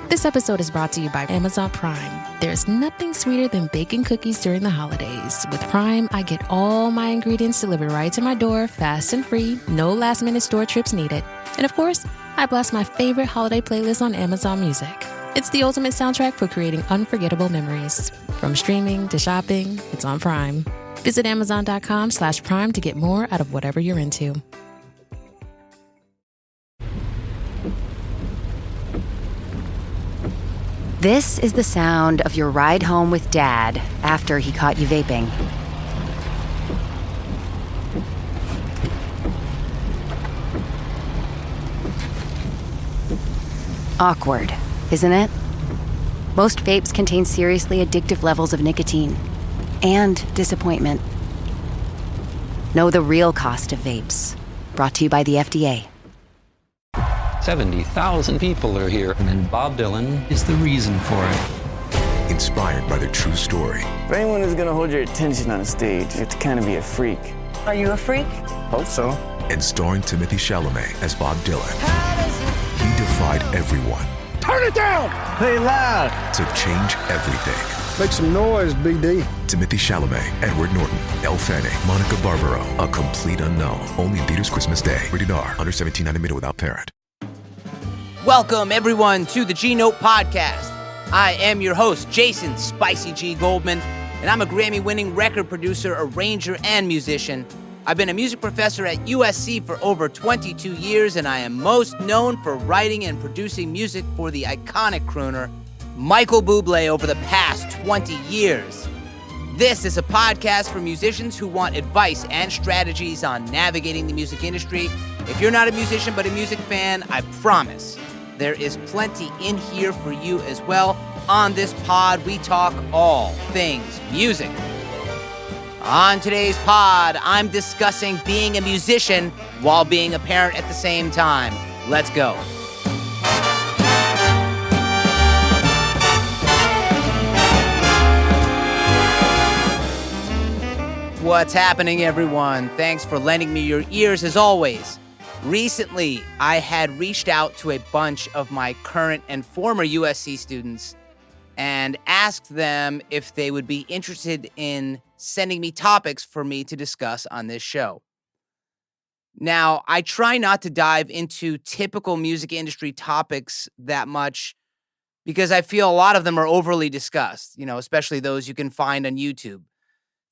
This episode is brought to you by Amazon Prime. There's nothing sweeter than baking cookies during the holidays. With Prime, I get all my ingredients delivered right to my door, fast and free, no last-minute store trips needed. And of course, I blast my favorite holiday playlist on Amazon Music. It's the ultimate soundtrack for creating unforgettable memories. From streaming to shopping, it's on Prime. Visit Amazon.com/Prime to get more out of whatever you're into. This is the sound of your ride home with Dad after he caught you vaping. Awkward, isn't it? Most vapes contain seriously addictive levels of nicotine and disappointment. Know the real cost of vapes. Brought to you by the FDA. 70,000 people are here, and Bob Dylan is the reason for it. Inspired by the true story. For anyone who's gonna hold your attention on a stage, you have to kind of be a freak. Are you a freak? Hope so. And starring Timothée Chalamet as Bob Dylan. He defied everyone. Turn it down! Play loud! To change everything. Make some noise, BD. Timothée Chalamet, Edward Norton, Elle Fanning, Monica Barbaro. A complete unknown. Only in theaters Christmas Day. Rated R. Under 17, not admitted without parent. Welcome, everyone, to the G-Note Podcast. I am your host, Jason Spicy G. Goldman, and I'm a Grammy-winning record producer, arranger, and musician. I've been a music professor at USC for over 22 years, and I am most known for writing and producing music for the iconic crooner, Michael Bublé, over the past 20 years. This is a podcast for musicians who want advice and strategies on navigating the music industry. If you're not a musician but a music fan, I promise there is plenty in here for you as well. On this pod, we talk all things music. On today's pod, I'm discussing being a musician while being a parent at the same time. Let's go. What's happening, everyone? Thanks for lending me your ears as always. Recently, I had reached out to a bunch of my current and former USC students and asked them if they would be interested in sending me topics for me to discuss on this show. Now, I try not to dive into typical music industry topics that much because I feel a lot of them are overly discussed, especially those you can find on YouTube.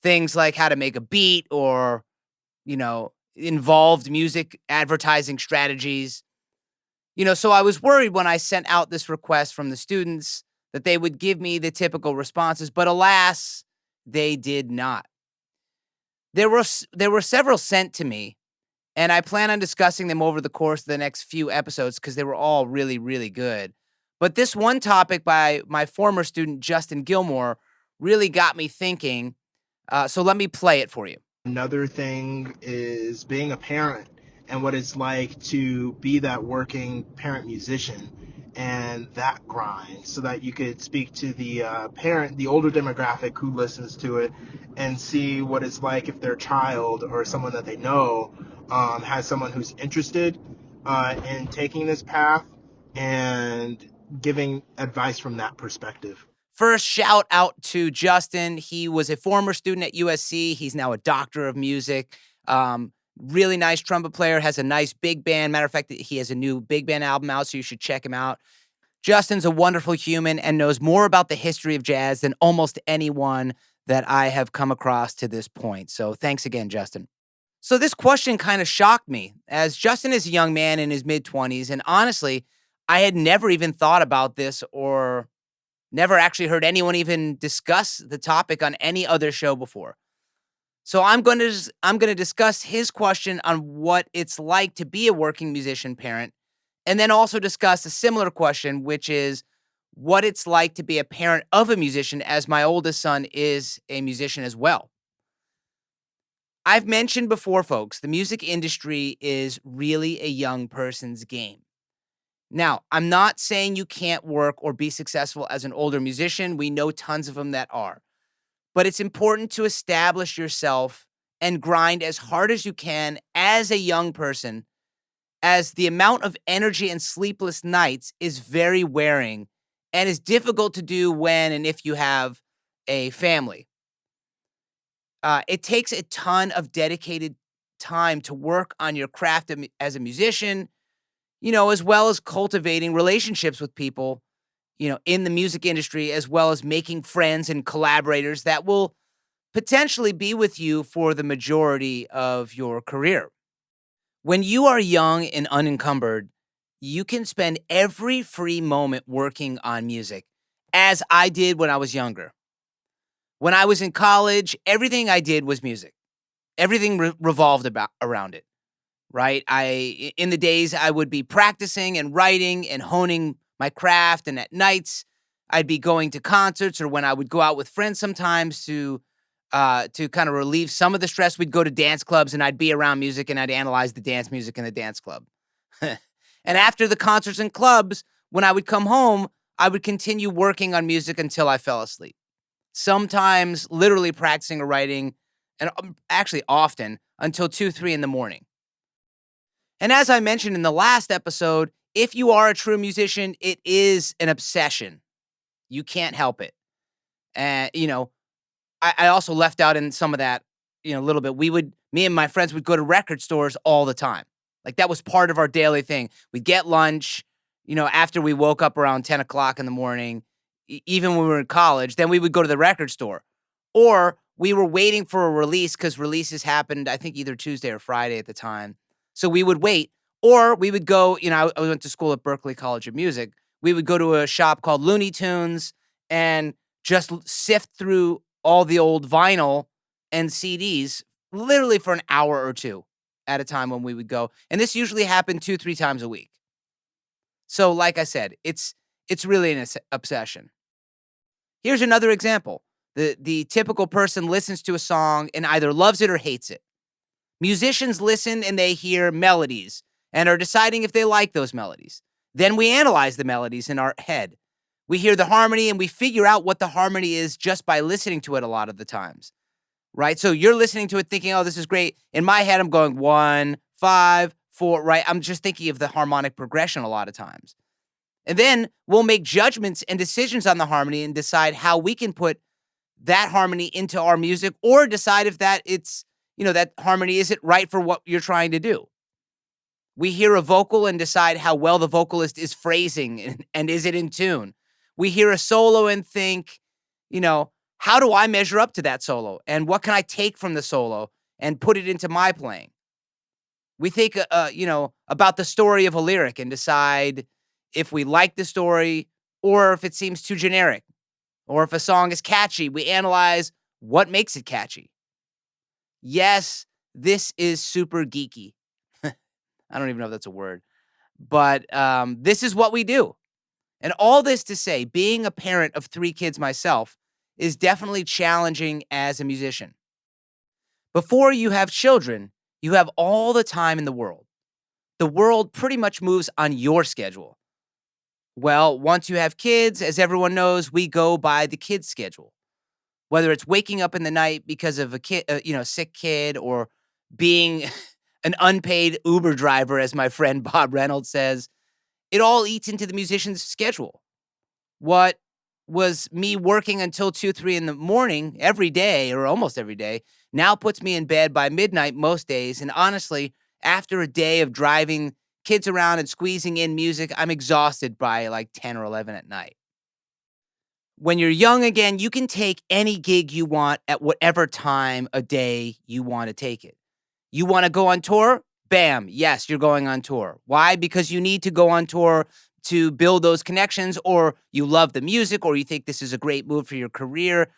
Things like how to make a beat or, involved music advertising strategies. So I was worried when I sent out this request from the students that they would give me the typical responses, but alas, they did not. There were several sent to me, and I plan on discussing them over the course of the next few episodes because they were all really, really good. But this one topic by my former student, Justin Gilmore, really got me thinking, so let me play it for you. Another thing is being a parent and what it's like to be that working parent musician and that grind, so that you could speak to the parent, the older demographic who listens to it, and see what it's like if their child or someone that they know has someone who's interested in taking this path and giving advice from that perspective. First, shout out to Justin. He was a former student at USC. He's now a doctor of music. Really nice trumpet player, has a nice big band. Matter of fact, he has a new big band album out, so you should check him out. Justin's a wonderful human and knows more about the history of jazz than almost anyone that I have come across to this point. So thanks again, Justin. So this question kind of shocked me, as Justin is a young man in his mid-20s, and honestly, I had never even thought about this or never actually heard anyone even discuss the topic on any other show before. So I'm going to discuss his question on what it's like to be a working musician parent, and then also discuss a similar question, which is what it's like to be a parent of a musician, as my oldest son is a musician as well. I've mentioned before, folks, the music industry is really a young person's game. Now, I'm not saying you can't work or be successful as an older musician. We know tons of them that are. But it's important to establish yourself and grind as hard as you can as a young person, as the amount of energy and sleepless nights is very wearing and is difficult to do when and if you have a family. It takes a ton of dedicated time to work on your craft as a musician, as well as cultivating relationships with people, in the music industry, as well as making friends and collaborators that will potentially be with you for the majority of your career. When you are young and unencumbered, you can spend every free moment working on music, as I did when I was younger. When I was in college, everything I did was music. Everything revolved around it, right? In the days I would be practicing and writing and honing my craft, and at nights I'd be going to concerts, or when I would go out with friends sometimes to kind of relieve some of the stress, we'd go to dance clubs and I'd be around music and I'd analyze the dance music in the dance club. And after the concerts and clubs, when I would come home, I would continue working on music until I fell asleep. Sometimes literally practicing or writing, and actually often until 2, 3 in the morning. And as I mentioned in the last episode, if you are a true musician, it is an obsession. You can't help it. And, I also left out in some of that, a little bit. Me and my friends would go to record stores all the time. Like that was part of our daily thing. We'd get lunch, after we woke up around 10 o'clock in the morning, even when we were in college, then we would go to the record store. Or we were waiting for a release because releases happened, I think either Tuesday or Friday at the time. So we would wait. Or we would go, I went to school at Berklee College of Music. We would go to a shop called Looney Tunes and just sift through all the old vinyl and CDs literally for an hour or two at a time when we would go. And this usually happened 2, 3 times a week. So like I said, it's really an obsession. Here's another example. The typical person listens to a song and either loves it or hates it. Musicians listen and they hear melodies and are deciding if they like those melodies. Then we analyze the melodies in our head. We hear the harmony and we figure out what the harmony is just by listening to it a lot of the times, right? So you're listening to it thinking, oh, this is great. In my head, I'm going 1, 5, 4, right? I'm just thinking of the harmonic progression a lot of times. And then we'll make judgments and decisions on the harmony and decide how we can put that harmony into our music, or decide if that that harmony isn't right for what you're trying to do. We hear a vocal and decide how well the vocalist is phrasing and is it in tune. We hear a solo and think, how do I measure up to that solo? And what can I take from the solo and put it into my playing? We think, about the story of a lyric and decide if we like the story or if it seems too generic. Or if a song is catchy, we analyze what makes it catchy. Yes, this is super geeky. I don't even know if that's a word. But this is what we do. And all this to say, being a parent of 3 kids myself is definitely challenging as a musician. Before you have children, you have all the time in the world. The world pretty much moves on your schedule. Well, once you have kids, as everyone knows, we go by the kid's schedule. Whether it's waking up in the night because of a sick kid, or being an unpaid Uber driver, as my friend Bob Reynolds says, it all eats into the musician's schedule. What was me working until 2, 3 in the morning every day, or almost every day, now puts me in bed by midnight most days. And honestly, after a day of driving kids around and squeezing in music, I'm exhausted by like 10 or 11 at night. When you're young again, you can take any gig you want at whatever time of day you want to take it. You want to go on tour? Bam. Yes, you're going on tour. Why? Because you need to go on tour to build those connections, or you love the music, or you think this is a great move for your career.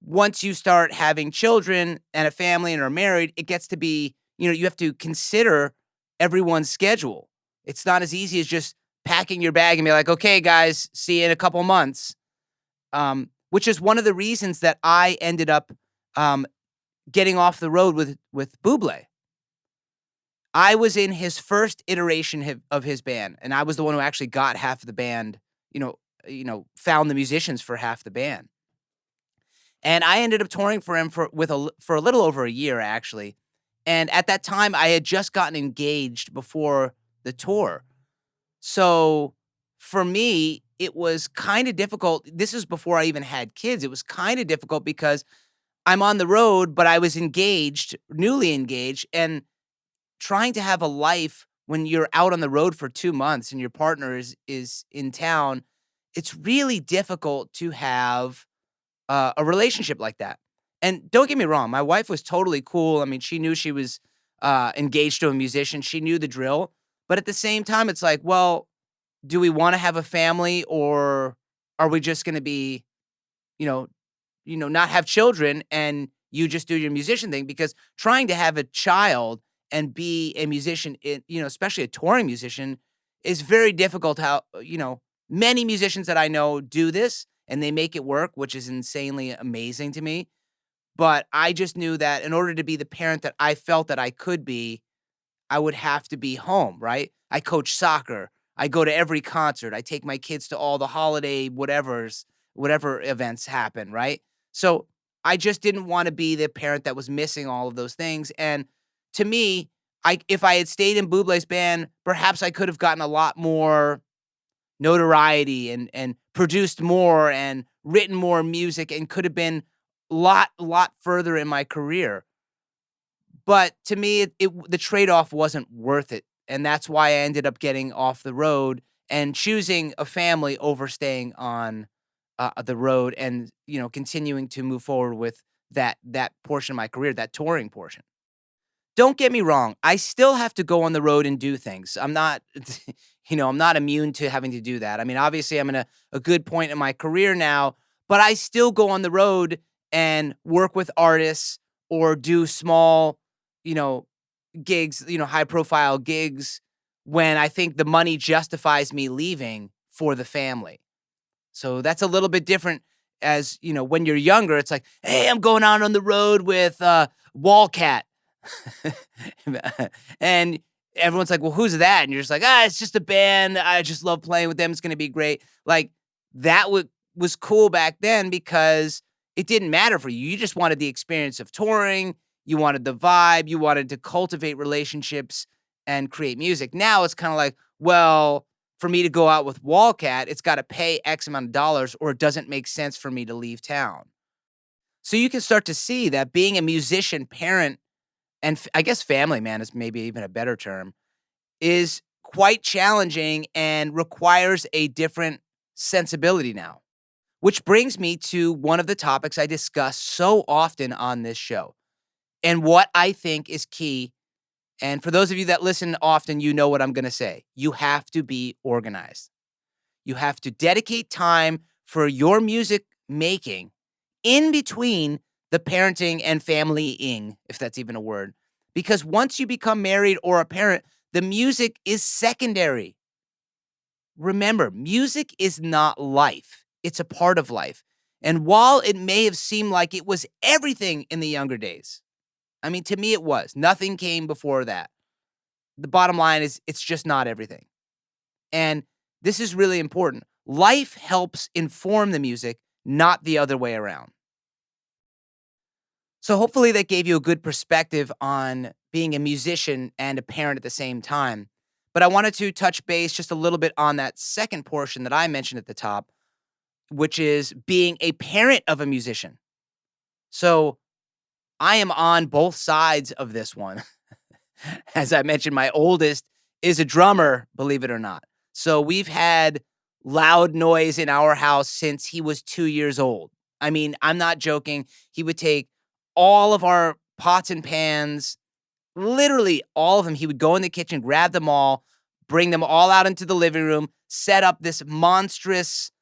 Once you start having children and a family and are married, it gets to be, you have to consider everyone's schedule. It's not as easy as just packing your bag and be like, okay, guys, see you in a couple months. Which is one of the reasons that I ended up getting off the road with Bublé. I was in his first iteration of his band, and I was the one who actually got half of the band, found the musicians for half the band. And I ended up touring for him for a little over a year, actually. And at that time, I had just gotten engaged before the tour. So for me, it was kind of difficult. This is before I even had kids. It was kind of difficult because I'm on the road, but I was engaged, newly engaged, and trying to have a life when you're out on the road for 2 months and your partner is in town, it's really difficult to have a relationship like that. And don't get me wrong, my wife was totally cool. I mean, she knew she was engaged to a musician. She knew the drill. But at the same time, it's like, well, do we want to have a family, or are we just going to be, you know, not have children and you just do your musician thing? Because trying to have a child and be a musician, especially a touring musician, is very difficult. Many musicians that I know do this and they make it work, which is insanely amazing to me. But I just knew that in order to be the parent that I felt that I could be, I would have to be home, right? I coach soccer. I go to every concert. I take my kids to all the holiday whatever events happen, right? So I just didn't want to be the parent that was missing all of those things. And to me, if I had stayed in Bublé's band, perhaps I could have gotten a lot more notoriety and produced more and written more music and could have been lot further in my career. But to me, the trade-off wasn't worth it, and that's why I ended up getting off the road and choosing a family over staying on, the road and, continuing to move forward with that portion of my career, that touring portion. Don't get me wrong, I still have to go on the road and do things. I'm not, I'm not immune to having to do that. I mean, obviously, I'm in a good point in my career now, but I still go on the road and work with artists or do small, you know, gigs, high profile gigs when I think the money justifies me leaving for the family. So that's a little bit different as, when you're younger, it's like, hey, I'm going out on the road with Wallcat. And everyone's like, well, who's that? And you're just like, it's just a band. I just love playing with them. It's going to be great. Like that was cool back then because it didn't matter for you. You just wanted the experience of touring. You wanted the vibe. You wanted to cultivate relationships and create music. Now it's kind of like, well, for me to go out with Wallcat, it's got to pay X amount of dollars or it doesn't make sense for me to leave town. So you can start to see that being a musician parent, and I guess family man is maybe even a better term, is quite challenging and requires a different sensibility now. Which brings me to one of the topics I discuss so often on this show and what I think is key. And for those of you that listen often, you know what I'm going to say. You have to be organized. You have to dedicate time for your music making in between the parenting and family-ing, if that's even a word. Because once you become married or a parent, the music is secondary. Remember, music is not life. It's a part of life. And while it may have seemed like it was everything in the younger days, I mean, to me it was. Nothing came before that. The bottom line is it's just not everything. And this is really important. Life helps inform the music, not the other way around. So hopefully that gave you a good perspective on being a musician and a parent at the same time. But I wanted to touch base just a little bit on that second portion that I mentioned at the top, which is being a parent of a musician. So I am on both sides of this one. As I mentioned, my oldest is a drummer, believe it or not. So we've had loud noise in our house since he was 2 years old. I mean, I'm not joking. He would take all of our pots and pans, literally all of them. He would go in the kitchen, grab them all, bring them all out into the living room, set up this monstrous,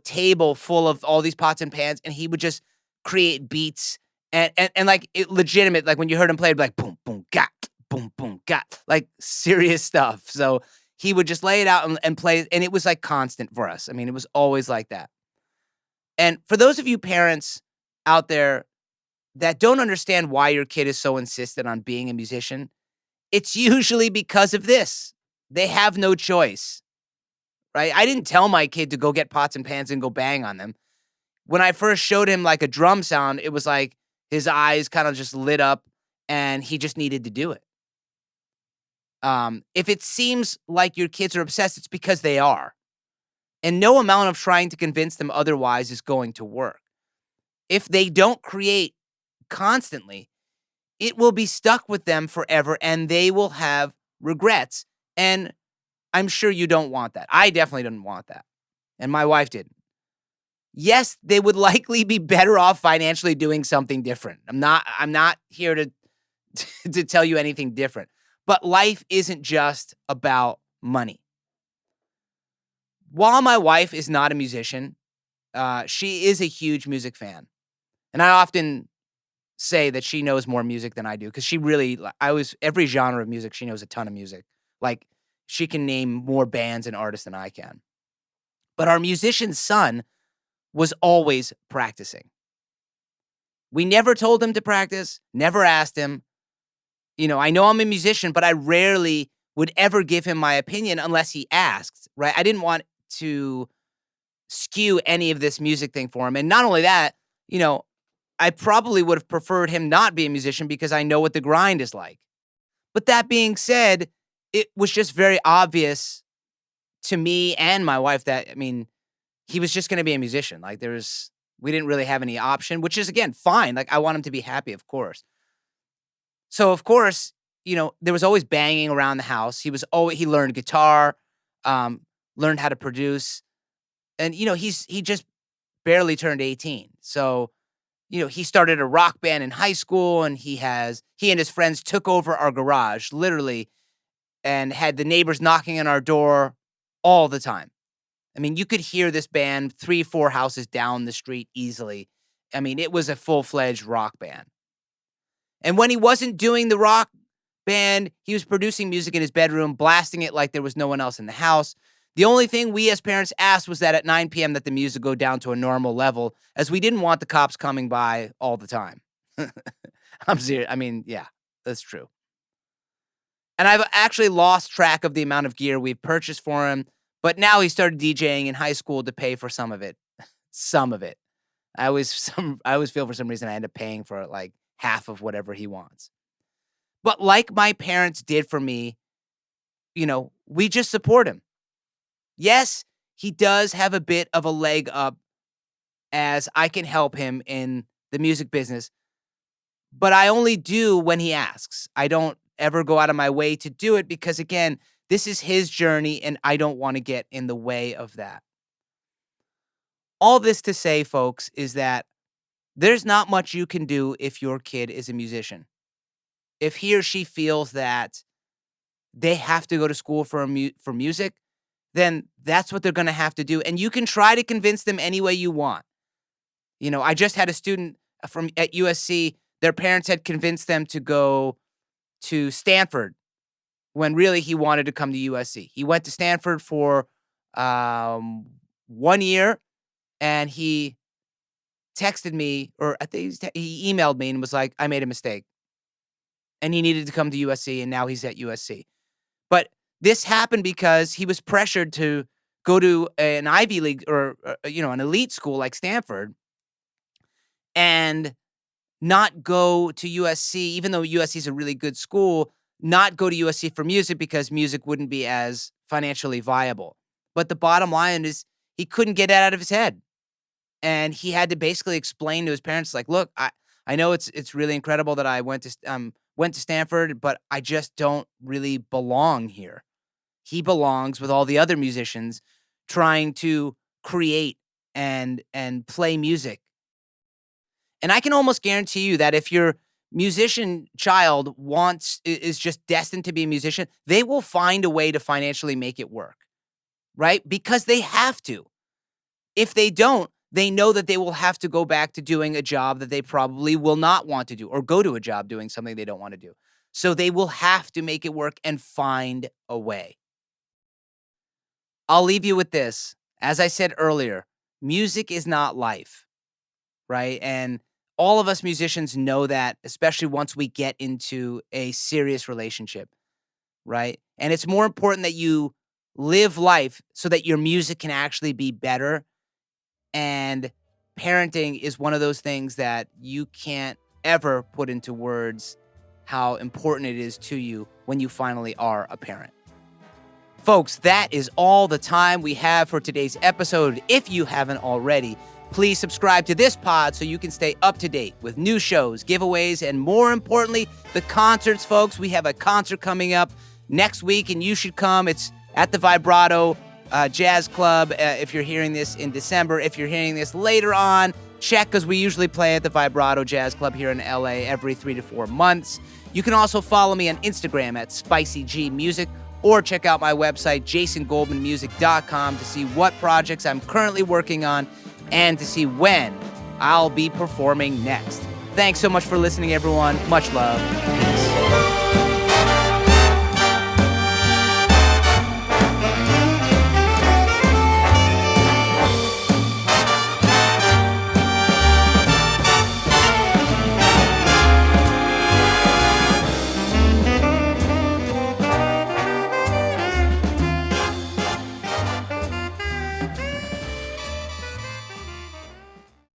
table full of all these pots and pans, and he would just create beats and like it legitimate, like when you heard him play, it'd be like boom, boom, got, like serious stuff. So he would just lay it out and play, and it was like constant for us. I mean, it was always like that. And for those of you parents out there that don't understand why your kid is so insistent on being a musician, it's usually because of this. They have no choice, right? I didn't tell my kid to go get pots and pans and go bang on them. When I first showed him like a drum sound, it was like his eyes kind of just lit up and he just needed to do it. If it seems like your kids are obsessed, it's because they are. And no amount of trying to convince them otherwise is going to work. If they don't create constantly, it will be stuck with them forever and they will have regrets. And I'm sure you don't want that. I definitely didn't want that. And my wife didn't. Yes, they would likely be better off financially doing something different. I'm not here to to tell you anything different. But life isn't just about money. While my wife is not a musician, she is a huge music fan. And I often say that she knows more music than I do because every genre of music, she knows a ton of music. Like, she can name more bands and artists than I can. But our musician's son was always practicing. We never told him to practice, never asked him. I know I'm a musician, but I rarely would ever give him my opinion unless he asked, right? I didn't want to skew any of this music thing for him. And not only that, I probably would have preferred him not be a musician because I know what the grind is like. But that being said, it was just very obvious to me and my wife that, he was just going to be a musician. Like, we didn't really have any option, which is, again, fine. Like, I want him to be happy, of course. So, of course, there was always banging around the house. He learned guitar, learned how to produce. And, he just barely turned 18. So, he started a rock band in high school, and he and his friends took over our garage, literally, and had the neighbors knocking on our door all the time. You could hear this band 3-4 houses down the street easily. It was a full-fledged rock band. And when he wasn't doing the rock band, he was producing music in his bedroom, blasting it like there was no one else in the house. The only thing we as parents asked was that at 9 p.m. that the music go down to a normal level, as we didn't want the cops coming by all the time. I'm serious. Yeah, that's true. And I've actually lost track of the amount of gear we've purchased for him, but now he started DJing in high school to pay for some of it. Some of it. I always feel for some reason I end up paying for like half of whatever he wants. But like my parents did for me, we just support him. Yes, he does have a bit of a leg up as I can help him in the music business, but I only do when he asks. I don't ever go out of my way to do it because, again, this is his journey and I don't want to get in the way of that. All this to say, folks, is that there's not much you can do if your kid is a musician. If he or she feels that they have to go to school for music, then that's what they're going to have to do. And you can try to convince them any way you want. I just had a student at USC, their parents had convinced them to go to Stanford when really he wanted to come to USC. He went to Stanford for 1 year, and he texted me, or I think he emailed me and was like, I made a mistake. And he needed to come to USC, and now he's at USC. But this happened because he was pressured to go to an Ivy League or, an elite school like Stanford and not go to USC, even though USC is a really good school, not go to USC for music because music wouldn't be as financially viable. But the bottom line is he couldn't get it out of his head. And he had to basically explain to his parents, like, look, I know it's really incredible that I went to Stanford, but I just don't really belong here. He belongs with all the other musicians trying to create and play music. And I can almost guarantee you that if your musician child is just destined to be a musician, they will find a way to financially make it work, right? Because they have to. If they don't, they know that they will have to go back to doing a job that they probably will not want to do, or go to a job doing something they don't want to do. So they will have to make it work and find a way. I'll leave you with this. As I said earlier, music is not life, right? And all of us musicians know that, especially once we get into a serious relationship, right? And it's more important that you live life so that your music can actually be better. And parenting is one of those things that you can't ever put into words how important it is to you when you finally are a parent. Folks, that is all the time we have for today's episode. If you haven't already, please subscribe to this pod so you can stay up to date with new shows, giveaways, and more importantly, the concerts, folks. We have a concert coming up next week, and you should come. It's at the Vibrato Jazz Club. If you're hearing this in December, if you're hearing this later on, check, because we usually play at the Vibrato Jazz Club here in LA every 3 to 4 months. You can also follow me on Instagram at SpicyGMusic, or check out my website, jasongoldmanmusic.com, to see what projects I'm currently working on and to see when I'll be performing next. Thanks so much for listening, everyone. Much love.